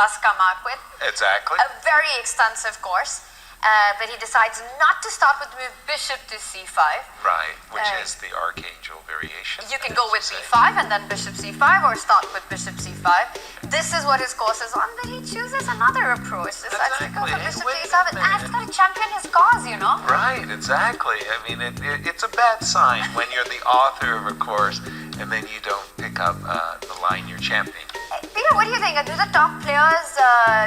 us come out with. Exactly. A very extensive course. But he decides not to start with bishop to c5. Right, which is the archangel variation. You can go with b5 and then bishop c5, or start with bishop c5. This is what his course is on, but he chooses another approach. Decides to go for bishop c7, and it's got to champion his cause, you know? Right, exactly. I mean, it's a bad sign when you're the author of a course and then you don't pick up the line you're championing. Peter, what do you think? Do the top players,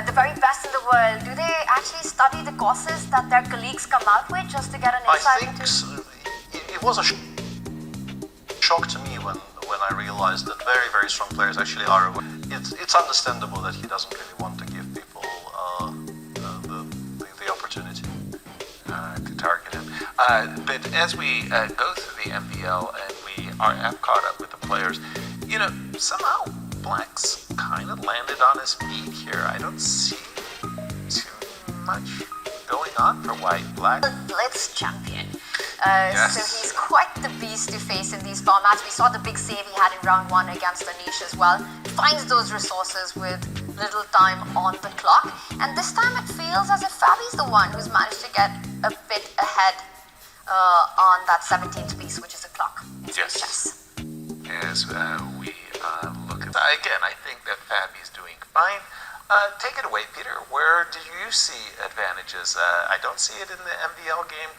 the very best in the world, do they actually study the courses that their colleagues come out with just to get an insight into? I think it was a shock to me when I realized that very, very strong players actually are aware. It's understandable that he doesn't really want to give people the opportunity to target him. But as we go through the MPL and we have caught up with the players, you know, somehow Black's kind of landed on his feet here. I don't see too much going on for White. Black. The Blitz champion. Yes. So he's quite the beast to face in these formats. We saw the big save he had in round 1 against Anish as well. Finds those resources with little time on the clock. And this time it feels as if Fabi's the one who's managed to get a bit ahead on that 17th piece, which is a clock. Yes. Chess. As we look at that, again, I think that Fabi's doing fine. Take it away, Peter. Where do you see advantages? I don't see it in the MVL game.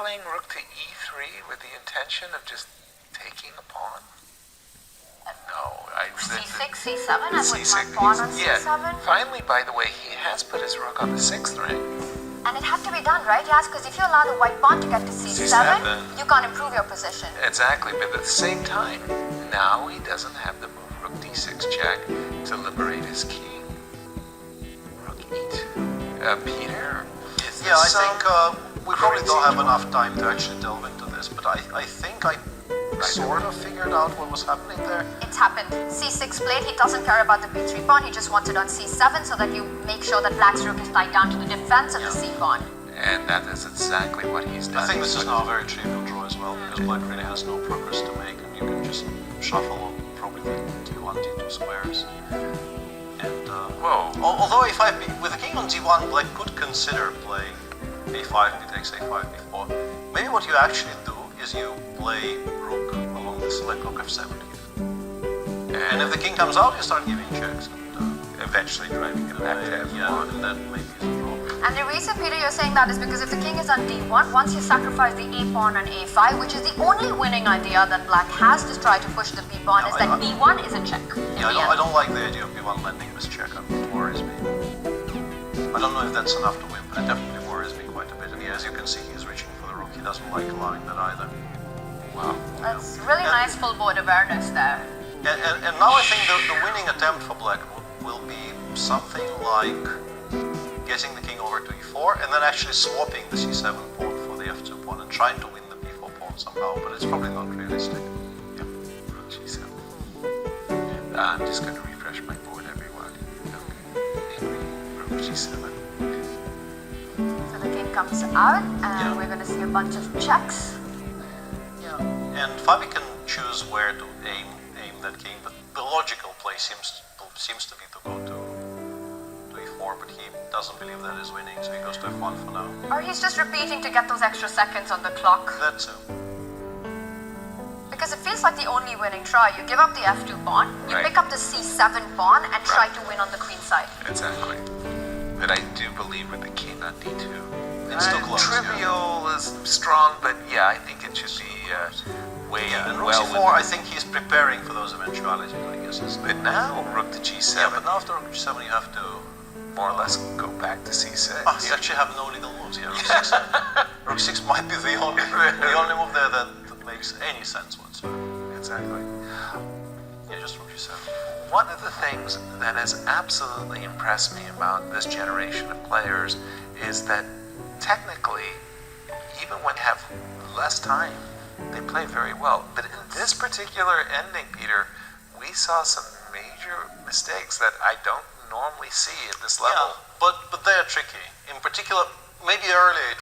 playing rook to e3 with the intention of just taking a pawn? No, C6, C7, and with my C6, pawn on yeah. C7. Finally, by the way, he has put his rook on the 6th rank. And it had to be done, right? Yes, because if you allow the white pawn to get to C7, C7. you can't improve your position. Exactly, but at the same time, now he doesn't have the move rook d6 check to liberate his king. Rook e2. Peter? Is Yeah, I this think we probably crazy don't have talk? enough time to actually delve into this, but I think I sort of figured out what was happening there. It's happened. C6 played, he doesn't care about the b3 pawn, he just wants it on c7 so that you make sure that black's rook is tied down to the defense of the c pawn. And that is exactly what he's done. I think this is now a very trivial draw as well, because black really has no progress to make, and you can just shuffle probably the d1, d2 squares. And Whoa. although with the king on d1, black could consider playing a5, b takes a5, b4. Maybe what you actually do is you play rook along the select rook f7 here. And if the king comes out, you start giving checks, and Eventually driving him back to f1. yeah, and that maybe is a draw. And the reason, Peter, you're saying that is because if the king is on d1, once you sacrifice the a pawn on a5, which is the only winning idea that black has to try to push the b pawn, is that b1 is a check. Yeah, I don't like the idea of b1 landing this check. It worries me. I don't know if that's enough to win, but it definitely worries me quite a bit. And as you can see, he's reaching for the rook. He doesn't like allowing that either. Wow. That's really nice full board awareness there. And now I think the winning attempt for black will be something like getting the king over to e4 and then actually swapping the c7 pawn for the f2 pawn and trying to win the b4 pawn somehow, but it's probably not realistic. Yep. Rook g7. I'm just going to refresh my board, everyone. Okay. Rook g7. So the king comes out, and we're going to see a bunch of checks. Yeah. And Fabi can choose where to aim that king, but the logical play seems to be to go to e4, but he doesn't believe that is winning, so he goes to f1 for now. Or he's just repeating to get those extra seconds on the clock. That too. Because it feels like the only winning try. You give up the f2 pawn, you Right. pick up the c7 pawn, and try to win on the queen side. Exactly. But I do believe with the king on d2. It's too close, Trivial is strong, but yeah, I think it should be way And rook well c4, I think he's preparing for those eventualities, I guess. But now rook to g7. Yeah, but now after rook g7 you have to... more or less go back to c6. You actually have no legal moves here. Rook 6, rook 6 might be the only move there that makes any sense whatsoever. Exactly. Yeah, just rook g7. One of the things that has absolutely impressed me about this generation of players is that technically, even when they have less time, they play very well. But in this particular ending, Peter, we saw some major mistakes that I don't normally see at this level. Yeah, but they're tricky. In particular, maybe earlier